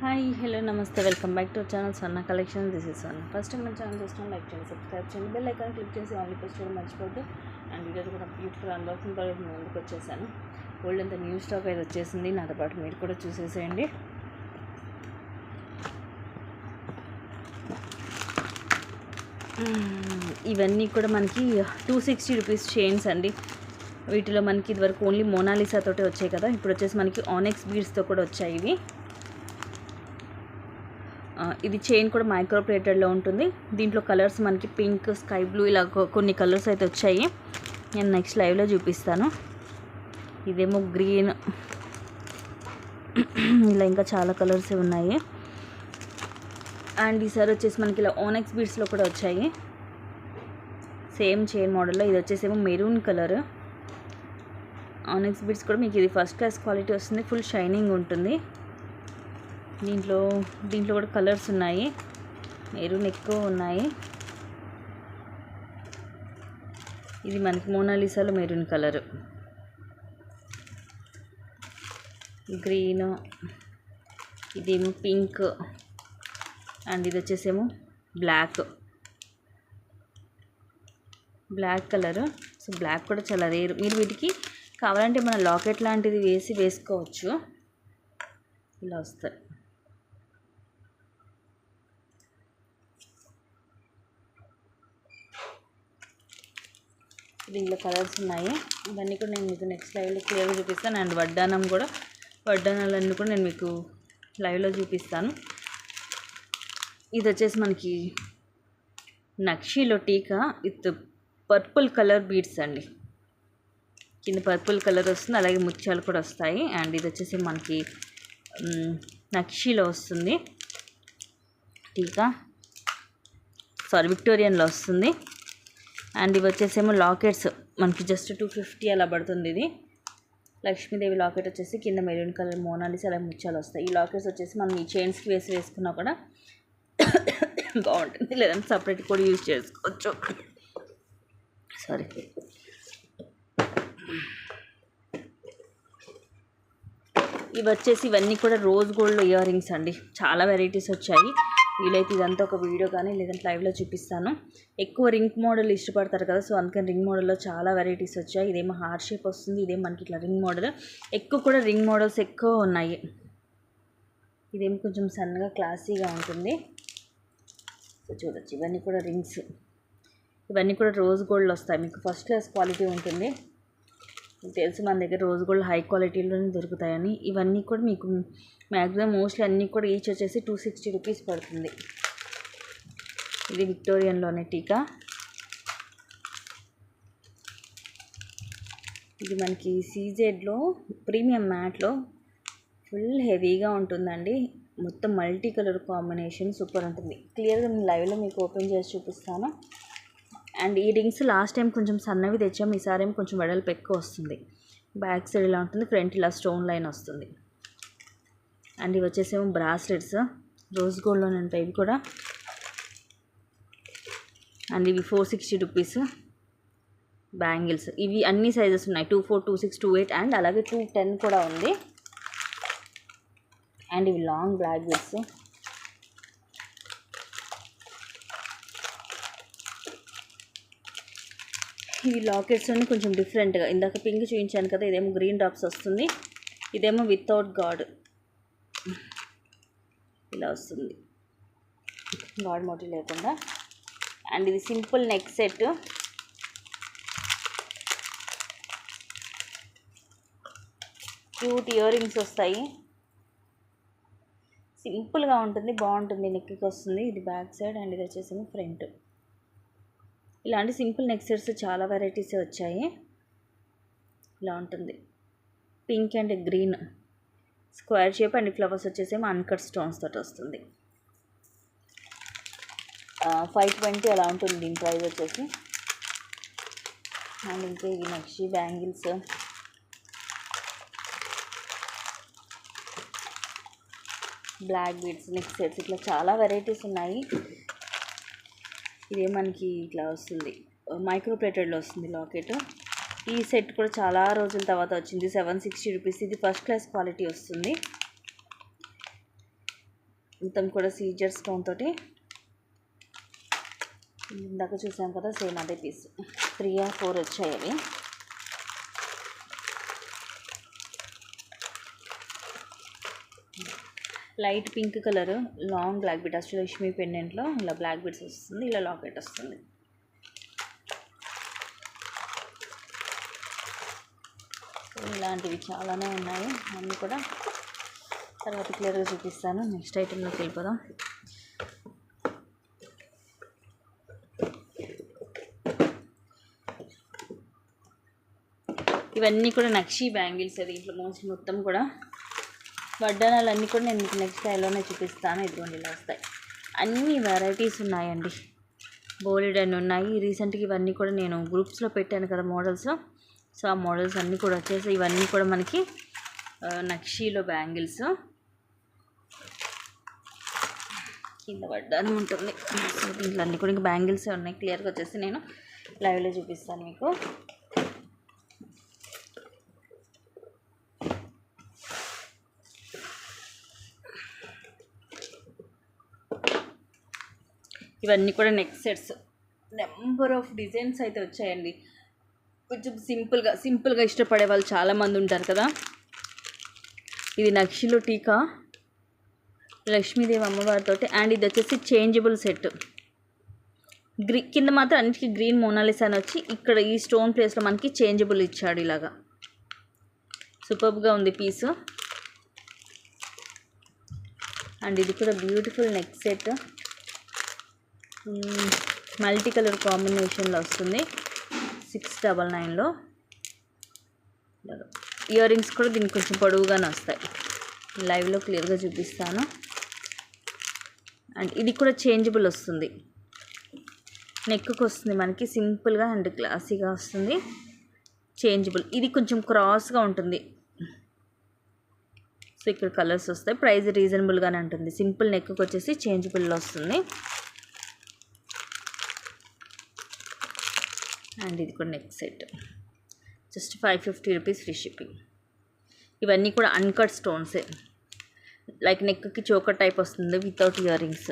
Hi hello నమస్తే welcome back to channel సన్న collection. This is సన్న. ఫస్ట్ టైం మన ఛానల్ చూస్తున్నాం, లైక్ చేయండి, సబ్స్క్రైబ్ చేయండి, బెల్ ఐకాన్ క్లిక్ చేసి ఆన్లీ పోస్ట్ చేయడం మర్చిపోద్దు. అండ్ వీడియోస్ కూడా బ్యూటిఫుల్ అన్బాక్సింగ్ తో ముందుకు వచ్చేసాను. ఓల్డ్ అంతా న్యూ స్టాక్ అయితే వచ్చేసింది, నాతో పాటు మీరు కూడా చూసేసేయండి. ఇవన్నీ కూడా మనకి 260 రూపీస్ చైన్స్ అండి. వీటిలో మనకి ఇదివరకు ఓన్లీ మోనాలిసా తోటే వచ్చాయి కదా, ఇప్పుడు వచ్చేసి మనకి ఆనెక్స్ బీడ్స్తో కూడా వచ్చాయి ఇవి. ఇది చైన్ కూడా మైక్రో ప్లేటెడ్లో ఉంటుంది. దీంట్లో కలర్స్ మనకి పింక్, స్కై బ్లూ ఇలా కొన్ని కలర్స్ అయితే వచ్చాయి. నేను నెక్స్ట్ లైవ్లో చూపిస్తాను. ఇదేమో గ్రీన్, ఇలా ఇంకా చాలా కలర్స్ ఉన్నాయి. అండ్ ఈసారి వచ్చేసి మనకి ఇలా ఆనెక్స్ బీడ్స్లో కూడా వచ్చాయి, సేమ్ చైన్ మోడల్లో. ఇది వచ్చేసేమో మెరూన్ కలర్ ఆనెక్స్ బీడ్స్ కూడా మీకు ఇది ఫస్ట్ క్లాస్ క్వాలిటీ వస్తుంది, ఫుల్ షైనింగ్ ఉంటుంది. దీంట్లో కూడా కలర్స్ ఉన్నాయి, మెరూన్ ఎక్కువ ఉన్నాయి. ఇది మనకి మోనాలిసాలో మెరూన్ కలర్, గ్రీన్, ఇదేమో పింక్, అండ్ ఇది వచ్చేసేమో బ్లాక్ కలర్. సో బ్లాక్ కూడా చాలా రేర్. మీరు వీటికి కావాలంటే మన లాకెట్ లాంటిది వేసుకోవచ్చు, ఇలా వస్తాయి. దీంట్లో కలర్స్ ఉన్నాయి. ఇవన్నీ కూడా నేను మీకు నెక్స్ట్ లైవ్లో క్లియర్గా చూపిస్తాను. అండ్ వడ్డానాలన్నీ కూడా నేను మీకు లైవ్లో చూపిస్తాను. ఇది వచ్చేసి మనకి నక్షీలో టీకా విత్ పర్పుల్ కలర్ బీడ్స్ అండి. కింద పర్పుల్ కలర్ వస్తుంది, అలాగే ముత్యాలు కూడా వస్తాయి. అండ్ ఇది వచ్చేసి మనకి నక్షీలో వస్తుంది టీకా, విక్టోరియన్లో వస్తుంది. అండ్ ఇవి వచ్చేసేమో లాకెట్స్ మనకి జస్ట్ 250 అలా పడుతుంది. ఇది లక్ష్మీదేవి లాకెట్ వచ్చేసి కింద మెరూన్ కలర్ మోనాలిసా అలా ముత్యాలు వస్తాయి. ఈ లాకెట్స్ వచ్చేసి మనం ఈ చైన్స్కి వేసుకున్నా కూడా బాగుంటుంది, లేదంటే సపరేట్ కూడా యూజ్ చేసుకోవచ్చు. సారీ. ఇవి వచ్చేసి ఇవన్నీ కూడా రోజ్ గోల్డ్ ఇయర్ రింగ్స్ అండి. చాలా వెరైటీస్ వచ్చాయి. వీలైతే ఇదంతా ఒక వీడియో కానీ లేదంటే లైవ్లో చూపిస్తాను. ఎక్కువ రింగ్ మోడల్ ఇష్టపడతారు కదా, సో అందుకని రింగ్ మోడల్లో చాలా వెరైటీస్ వచ్చాయి. ఇదేమో హార్ట్ షేప్ వస్తుంది, ఇదేమో మనకి ఇట్లా రింగ్ మోడల్. ఎక్కువ కూడా రింగ్ మోడల్స్ ఎక్కువ ఉన్నాయి. ఇదేమో కొంచెం సన్నగా క్లాసీగా ఉంటుంది. సో చూడొచ్చు, ఇవన్నీ కూడా రింగ్స్. ఇవన్నీ కూడా రోజ్ గోల్డ్లో వస్తాయి, మీకు ఫస్ట్ క్లాస్ క్వాలిటీ ఉంటుంది. మీకు తెలుసు మన దగ్గర రోజ్ గోల్డ్ హై క్వాలిటీలోనే దొరుకుతాయని. ఇవన్నీ కూడా మీకు మ్యాక్సిమం మోస్ట్లీ అన్నీ కూడా ఈచ్ వచ్చేసి 260 రూపీస్ పడుతుంది. ఇది విక్టోరియన్లోనే టీకా. ఇది మనకి సీజెడ్లో ప్రీమియం మ్యాట్లో ఫుల్ హెవీగా ఉంటుందండి. మొత్తం మల్టీ కలర్ కాంబినేషన్ సూపర్ ఉంటుంది. క్లియర్గా నేను లైవ్లో మీకు ఓపెన్ చేసి చూపిస్తాను. అండ్ ఈ రింగ్స్ లాస్ట్ టైం కొంచెం సన్నవి తెచ్చాము, ఈసారి ఏమో కొంచెం వెడల్పు ఎక్కువ వస్తుంది. బ్యాక్ సైడ్ ఇలా ఉంటుంది, ఫ్రంట్ ఇలా స్టోన్ లైన్ వస్తుంది. అండ్ ఇవి వచ్చేసేమో బ్రాస్లెట్స్, రోజ్ గోల్డ్లోనే ఉంటాయి ఇవి కూడా. అండ్ ఇవి 460 రూపీస్ బ్యాంగిల్స్. ఇవి అన్ని సైజెస్ ఉన్నాయి, 24, 26, 28 అండ్ అలాగే 210 కూడా ఉంది. అండ్ ఇవి లాంగ్ బ్లాక్ బీడ్స్. ఇవి లాకెట్స్ అన్నీ కొంచెం డిఫరెంట్గా, ఇందాక పింక్ చూపించాను కదా, ఇదేమో గ్రీన్ డ్రాప్స్ వస్తుంది, ఇదేమో వితౌట్ గాడ్ ఇలా వస్తుంది, గాడ్ మోటివ్ లేకుండా. అండ్ ఇది simple neck set. Cute ear rings వస్తాయి, సింపుల్గా ఉంటుంది, బాగుంటుంది. నెక్కి వస్తుంది, ఇది బ్యాక్ సైడ్ అండ్ ఇది వచ్చేసి ఫ్రంట్. ఇలాంటి సింపుల్ నెక్ సెట్స్ చాలా వెరైటీస్ వచ్చాయి. ఇలా ఉంటుంది, pink and green square shape and flowers వచ్చేసేమో అన్కట్ స్టోన్స్ తోటి వస్తుంది. 520 అలా ఉంటుంది దీని ప్రైస్ వచ్చేసి. అండ్ ఇంకా ఇవి నక్షి bangles, black beads, neck sets, ఇట్లా చాలా వెరైటీస్ ఉన్నాయి. ఇదే మనకి ఇట్లా వస్తుంది, మైక్రో ప్లేటెడ్లో వస్తుంది లాకెట్. ఈ సెట్ కూడా చాలా రోజుల తర్వాత వచ్చింది, 760 రూపీస్. ఇది ఫస్ట్ క్లాస్ క్వాలిటీ వస్తుంది. మొత్తం కూడా సీజర్ స్టోన్ తోటి. ఇందాక చూసాం కదా సేమ్ అదే పీస్. 3 or 4 వచ్చాయి అవి. Light pink colour long black bead Ashtalakshmi పెండెంట్లో ఇలా బ్లాక్ బీడ్స్ వస్తుంది, ఇలా లాకెట్ వస్తుంది. ఇలాంటివి చాలానే ఉన్నాయి, అన్నీ కూడా తర్వాత క్లియర్గా చూపిస్తాను. నెక్స్ట్ ఐటెంలోకి వెళ్ళిపోదాం. ఇవన్నీ కూడా నక్షి బ్యాంగిల్స్. దీంట్లో మోస్ట్లీ మొత్తం కూడా వడ్డానాలన్నీ కూడా నేను మీకు నెక్స్ట్ స్టైల్లోనే చూపిస్తాను. ఇదిగోండి ఇలా వస్తాయి. అన్ని వెరైటీస్ ఉన్నాయండి, బోలెడ్ అని ఉన్నాయి. రీసెంట్గా ఇవన్నీ కూడా నేను గ్రూప్స్లో పెట్టాను కదా మోడల్స్. సో ఆ మోడల్స్ అన్నీ కూడా వచ్చేసి ఇవన్నీ కూడా మనకి నక్షీలో బ్యాంగిల్స్. కింద వడ్డానం ఉంటుంది. సో దీంట్లో అన్నీ కూడా ఇంకా బ్యాంగిల్సే ఉన్నాయి. క్లియర్గా వచ్చేసి నేను లైవ్లో చూపిస్తాను మీకు. ఇవన్నీ కూడా neck sets. Number of designs అయితే వచ్చాయండి. కొంచెం సింపుల్గా ఇష్టపడే వాళ్ళు చాలామంది ఉంటారు కదా. ఇది నక్షిలో టీకా లక్ష్మీదేవి అమ్మవారితో. అండ్ ఇది వచ్చేసి చేంజబుల్ సెట్. కింద మాత్రం అన్నిటికీ గ్రీన్ మోనాలిసా అని వచ్చి ఇక్కడ ఈ స్టోన్ ప్లేస్లో మనకి చేంజబుల్ ఇచ్చాడు ఇలాగా. సూపర్గా ఉంది పీసు. అండ్ ఇది కూడా beautiful neck set, multi colour కాంబినేషన్లో వస్తుంది. 699లో. ఇయర్ రింగ్స్ కూడా దీనికి కొంచెం పొడవుగానే వస్తాయి. లైవ్లో క్లియర్గా చూపిస్తాను. అండ్ ఇది కూడా చేంజబుల్ వస్తుంది, నెక్కు వస్తుంది మనకి సింపుల్గా అండ్ క్లాసీగా వస్తుంది. చేంజబుల్. ఇది కొంచెం క్రాస్గా ఉంటుంది. సో ఇక్కడ కలర్స్ వస్తాయి. ప్రైస్ రీజనబుల్గానే ఉంటుంది. సింపుల్ నెక్కు వచ్చేసి చేంజబుల్లో వస్తుంది. అండ్ ఇది కూడా neck set, just 550 rupees free shipping. ఇవన్నీ కూడా అన్కట్ స్టోన్సే, లైక్ నెక్కి చోకర్ టైప్ వస్తుంది వితౌట్ ఇయర్ రింగ్స్.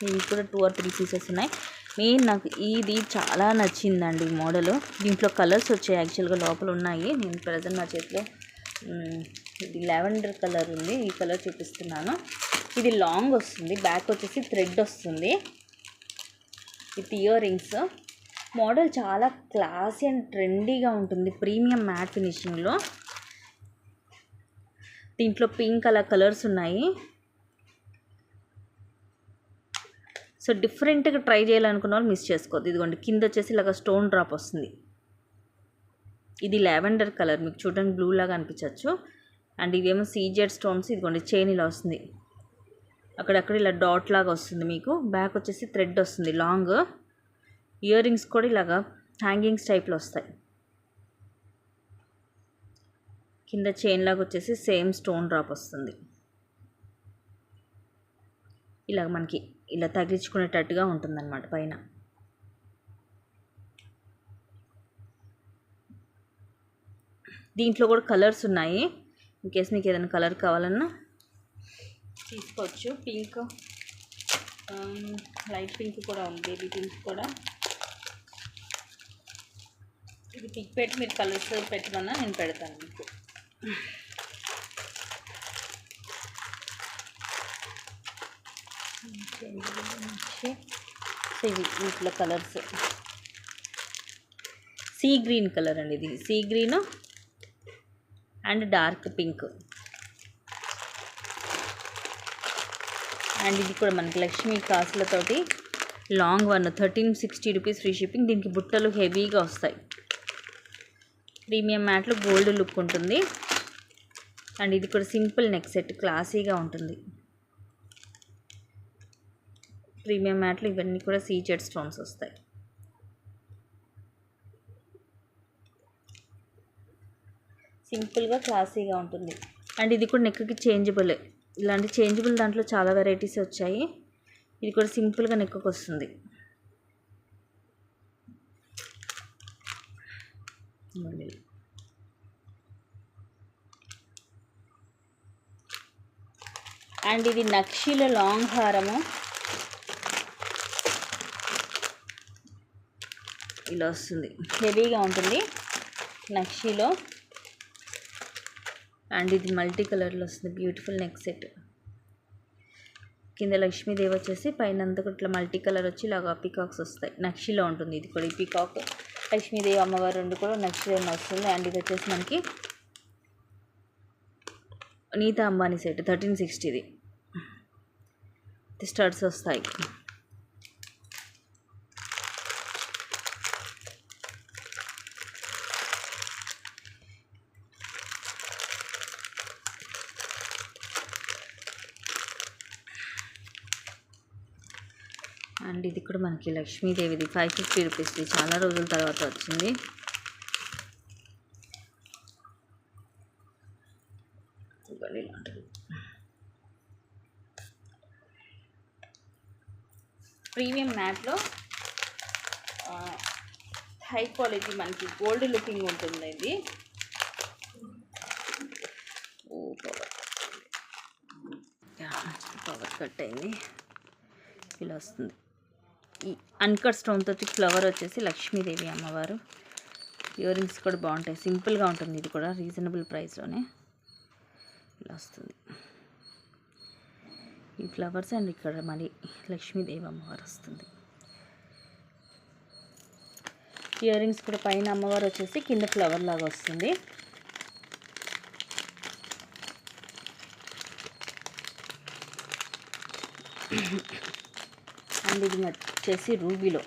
ఇవి కూడా 2 or 3 పీసెస్ ఉన్నాయి. మెయిన్ నాకు ఇది చాలా నచ్చిందండి ఈ మోడల్. దీంట్లో కలర్స్ వచ్చాయి యాక్చువల్గా, లోపల ఉన్నాయి. నేను ప్రజెంట్ నా చేతిలో ఇది లావెండర్ కలర్ ఉంది, ఈ కలర్ చూపిస్తున్నాను. ఇది లాంగ్ వస్తుంది, బ్యాక్ వచ్చేసి థ్రెడ్ వస్తుంది విత్ ఇయర్ రింగ్స్. మోడల్ చాలా క్లాసీ అండ్ ట్రెండీగా ఉంటుంది, ప్రీమియం మ్యాట్ ఫినిషింగ్లో. దీంట్లో పింక్ అలా కలర్స్ ఉన్నాయి. సో డిఫరెంట్గా ట్రై చేయాలనుకున్న వాళ్ళు మిస్ చేసుకోవద్దు. ఇదిగోండి కింద వచ్చేసి ఇలాగ స్టోన్ డ్రాప్ వస్తుంది. ఇది లావెండర్ కలర్, మీకు చూడడానికి బ్లూ లాగా అనిపించవచ్చు. అండ్ ఇవేమో సీజెడ్ స్టోన్స్. ఇదిగోండి చైన్ ఇలా వస్తుంది, అక్కడక్కడ ఇలా డాట్ లాగా వస్తుంది మీకు. బ్యాక్ వచ్చేసి థ్రెడ్ వస్తుంది లాంగ్. ఇయర్ రింగ్స్ కూడా ఇలాగా హ్యాంగింగ్స్ టైప్లో వస్తాయి. కింద చైన్ లాగా వచ్చేసి సేమ్ స్టోన్ డ్రాప్ వస్తుంది. ఇలాగ మనకి ఇలా తగిలించుకునేటట్టుగా ఉంటుందన్నమాట పైన. దీంట్లో కూడా కలర్స్ ఉన్నాయి. ఇన్కేస్ మీకు ఏదైనా కలర్ కావాలన్నా తీసుకోవచ్చు. పింక్, లైట్ పింక్ కూడా ఉంది, బేబీ పింక్ కూడా. ఇది పిక్ పెట్టి మీరు కలర్స్ పెట్టమన్నా నేను పెడతాను మీకు. సో ఇవి వీటిలో కలర్స్. సీ గ్రీన్ కలర్ అండి, ఇది sea green and dark pink. And ఇది కూడా మనకి లక్ష్మీ కాసులతోటి long one 1360 rupees free shipping. దీనికి బుట్టలు హెవీగా వస్తాయి. ప్రీమియం మ్యాట్లో గోల్డ్ లుక్ ఉంటుంది. అండ్ ఇది కూడా సింపుల్ నెక్ సెట్, క్లాసీగా ఉంటుంది. ప్రీమియం మ్యాట్లో ఇవన్నీ కూడా సీజెడ్ స్టోన్స్ వస్తాయి. సింపుల్గా క్లాసీగా ఉంటుంది. అండ్ ఇది కూడా నెక్కి చేంజబుల్. ఇలాంటి చేంజబుల్ దాంట్లో చాలా వెరైటీస్ వచ్చాయి. ఇది కూడా సింపుల్గా నెక్కి వస్తుంది. అండ్ ఇది నక్షిలో లాంగ్ హారము, ఇలా వస్తుంది, హెవీగా ఉంటుంది నక్షిలో. అండ్ ఇది మల్టీ కలర్లో వస్తుంది, బ్యూటిఫుల్ నెక్ సెట్. కింద లక్ష్మీదేవి వచ్చేసి పైన అంతా ఇట్లా మల్టీ కలర్ వచ్చి ఇలాగా పీకాక్స్ వస్తాయి. నక్షిలో ఉంటుంది ఇది కూడా. ఈ పీకాక్ లక్ష్మీదేవి అమ్మవారు రెండు కూడా నక్షిలోనే వస్తుంది. అండ్ ఇది వచ్చేసి మనకి నీతా అంబానీ సెట్ 1360. స్టడ్స్ వస్తాయి. అండ్ ఇది కూడా మనకి లక్ష్మీదేవిది 550 రూపీస్ది, చాలా రోజుల తర్వాత వచ్చింది. ప్రీమియం మ్యాట్లో హై క్వాలిటీ మనకి గోల్డ్ లుకింగ్ ఉంటుంది. ఇది పవర్ కట్ అయింది, ఇలా వస్తుంది. ఈ అన్కట్ స్టోన్ తోటి ఫ్లవర్ వచ్చేసి లక్ష్మీదేవి అమ్మవారు. ఇయర్ రింగ్స్ కూడా బాగుంటాయి, సింపుల్గా ఉంటుంది. ఇది కూడా రీజనబుల్ ప్రైస్లోనే ఇలా వస్తుంది. ఈ ఫ్లవర్స్ అండ్ ఇక్కడ మరి లక్ష్మీదేవి అమ్మవారు వస్తుంది. ఇయర్ రింగ్స్ కూడా పైన అమ్మవారు వచ్చేసి కింద ఫ్లవర్ లాగా వస్తుంది. అండ్ ఇది వచ్చేసి రూబీలో.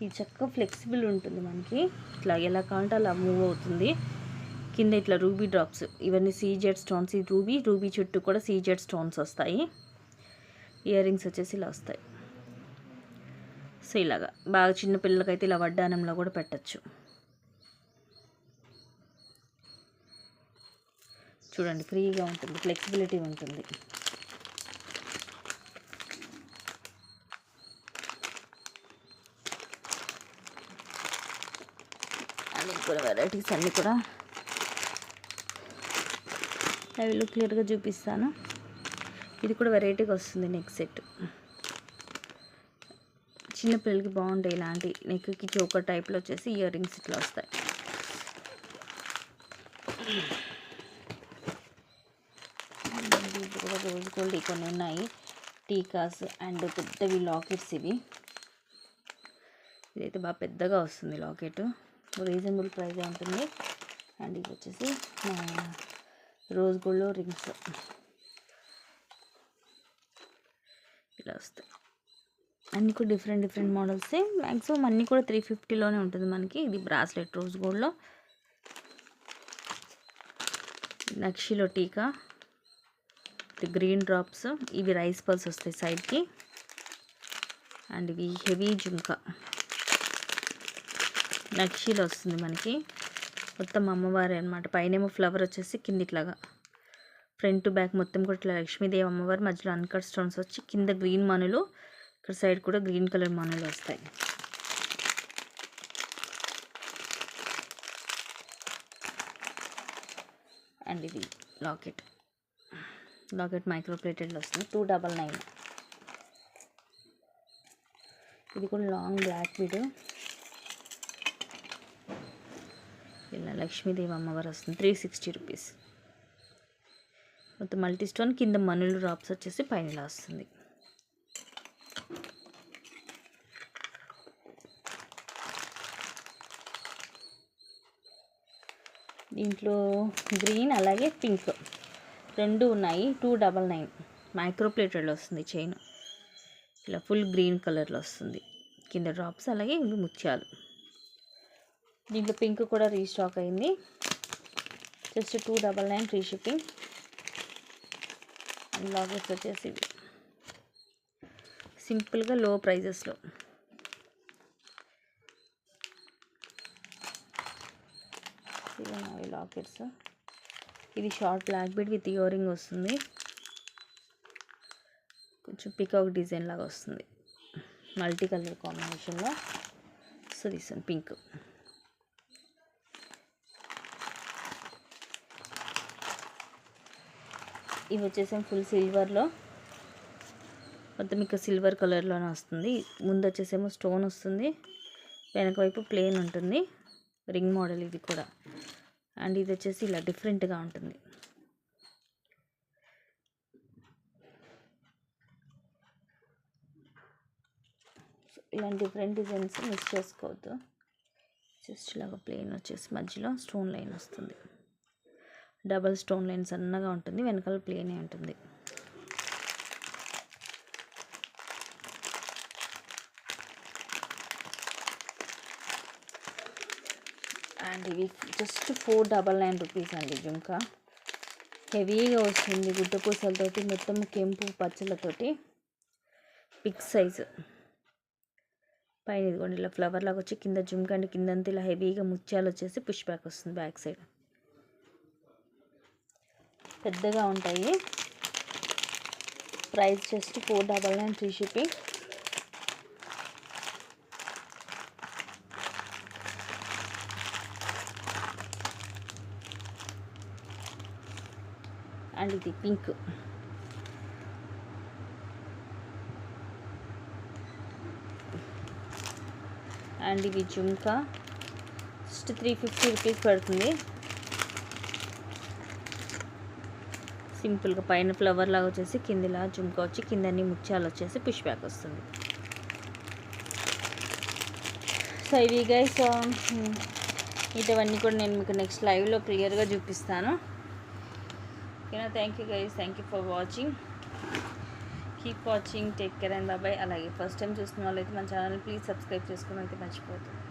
ఇది చక్కగా ఫ్లెక్సిబుల్ ఉంటుంది, మనకి ఇట్లా ఎలా కావాలంటే అలా మూవ్ అవుతుంది. కింద ఇట్లా రూబీ డ్రాప్స్, ఇవన్నీ సీజెడ్ స్టోన్స్. ఈ రూబీ చుట్టూ కూడా సీజెడ్ స్టోన్స్ వస్తాయి. ఇయర్ రింగ్స్ వచ్చేసి ఇలా వస్తాయి. సో ఇలాగా బాగా చిన్న పిల్లలకైతే ఇలా వడ్డానంలో కూడా పెట్టచ్చు. చూడండి, ఫ్రీగా ఉంటుంది, ఫ్లెక్సిబిలిటీ ఉంటుంది. అన్నీ కూడా వెరైటీస్ అన్నీ కూడా అవి క్లియర్గా చూపిస్తాను. ఇది కూడా వెరైటీగా వస్తుంది నెక్ సెట్. చిన్నపిల్లలకి బాగుంటాయి ఇలాంటి నెక్కి చోకర్ టైప్లో వచ్చేసి ఇయర్ రింగ్స్ ఇట్లా వస్తాయి. ఇది కూడా రోజ్ గోల్డ్ కొన్ని ఉన్నాయి, టీకాస్ అండ్ పెద్దవి లాకెట్స్. ఇవి ఇదైతే బాగా పెద్దగా వస్తుంది లాకెట్, రీజనబుల్ ప్రైస్ ఉంటుంది. అండ్ ఇది వచ్చేసి రోజ్ గోల్డ్లో రింగ్స్ ఇలా వస్తాయి. అన్నీ కూడా డిఫరెంట్ మోడల్సే. మ్యాక్సిమం అన్నీ కూడా 350లోనే ఉంటుంది మనకి. ఇది బ్రాస్లెట్ రోజ్ గోల్డ్లో, నక్షిలో టీకా, ఇది గ్రీన్ డ్రాప్స్. ఇవి రైస్ పల్స్ వస్తాయి సైడ్కి. అండ్ ఇవి హెవీ జుంకా నక్షిలో వస్తుంది మనకి. మొత్తం అమ్మవారి అనమాట. పైనేమో ఫ్లవర్ వచ్చేసి కింద ఇట్లాగా ఫ్రంట్ టు బ్యాక్ మొత్తం కూడా ఇట్లా లక్ష్మీదేవి అమ్మవారు, మధ్యలో అన్కట్ స్టోన్స్ వచ్చి కింద గ్రీన్ మనులు, ఇక్కడ సైడ్ కూడా గ్రీన్ కలర్ మనులు వస్తాయి. అండ్ ఇది లాకెట్ మైక్రో ప్లేటెడ్లో వస్తుంది, 299. ఇది కూడా లాంగ్ బ్లాక్ బీడ్, ఇలా లక్ష్మీదేవి అమ్మవారు వస్తుంది, 360 రూపీస్. మొత్తం మల్టీ స్టోన్, కింద మనులు డ్రాప్స్ వచ్చేసి పైన ఇలా వస్తుంది. దీంట్లో గ్రీన్ అలాగే పింక్ రెండు ఉన్నాయి, 299. మైక్రో ప్లేటెడ్లో వస్తుంది చైన్, ఇలా ఫుల్ గ్రీన్ కలర్లో వస్తుంది. కింద డ్రాప్స్ అలాగే ఇవి ముత్యాలు. దీంట్లో పింక్ కూడా రీస్టాక్ అయింది, just 299 free shipping. And lockets వచ్చేసి సింపుల్గా లో ప్రైజెస్లో. ఇవి లాకెట్స్. ఇది short black bead with ear ring వస్తుంది, కొంచెం పికాక్ డిజైన్ లాగా వస్తుంది, మల్టీ కలర్ కాంబినేషన్లో. So this one pink. ఇవి వచ్చేసి ఫుల్ సిల్వర్లో, మొత్తం ఇక సిల్వర్ కలర్లోనే వస్తుంది. ముందు వచ్చేసేమో స్టోన్ వస్తుంది, వెనక వైపు ప్లేన్ ఉంటుంది. రింగ్ మోడల్ ఇది కూడా. అండ్ ఇది వచ్చేసి ఇలా డిఫరెంట్గా ఉంటుంది. ఇలాంటి డిఫరెంట్ డిజైన్స్ మిక్స్ చేసుకోవద్దు. జస్ట్ ఇలాగ ప్లేన్ వచ్చేసి మధ్యలో స్టోన్ లైన్ వస్తుంది. డబల్ స్టోన్ లైన్ సన్నగా ఉంటుంది, వెనకాల ప్లేనే ఉంటుంది. అండ్ ఇవి జస్ట్ 499 రూపీస్ అండి. జుంకా హెవీగా వస్తుంది, గుడ్డ పూసలతోటి, మొత్తం కెంపు పచ్చలతోటి, బిగ్ సైజు. పైన ఇదిగోండి ఇలా ఫ్లవర్ లాగా వచ్చి కింద జుంకా అండి, కిందంతా ఇలా హెవీగా ముత్యాలు వచ్చేసి పుష్ బ్యాక్ వస్తుంది. బ్యాక్ సైడ్ పెద్దగా ఉంటాయి. Price just 499 free shipping. And ఇది పింక్, అండ్ ఇవి జుంకా జస్ట్ 350 రూపీస్ పడుతుంది. సింపుల్గా పైన ఫ్లవర్ లాగా వచ్చేసి కిందలా జుంకా వచ్చి కిందన్ని ముత్యాలు వచ్చేసి పుష్ బ్యాక్ వస్తుంది. సో ఇవి గైస్, ఇవన్నీ కూడా నేను మీకు నెక్స్ట్ లైవ్లో క్లియర్గా చూపిస్తాను. ఓకేనా? Thank you guys, thank you for watching. Keep watching, take care and bye. అలాగే ఫస్ట్ టైం చూస్తున్న వాళ్ళైతే మన ఛానల్ ప్లీజ్ సబ్స్క్రైబ్ చేసుకోవడం అయితే మర్చిపోతుంది.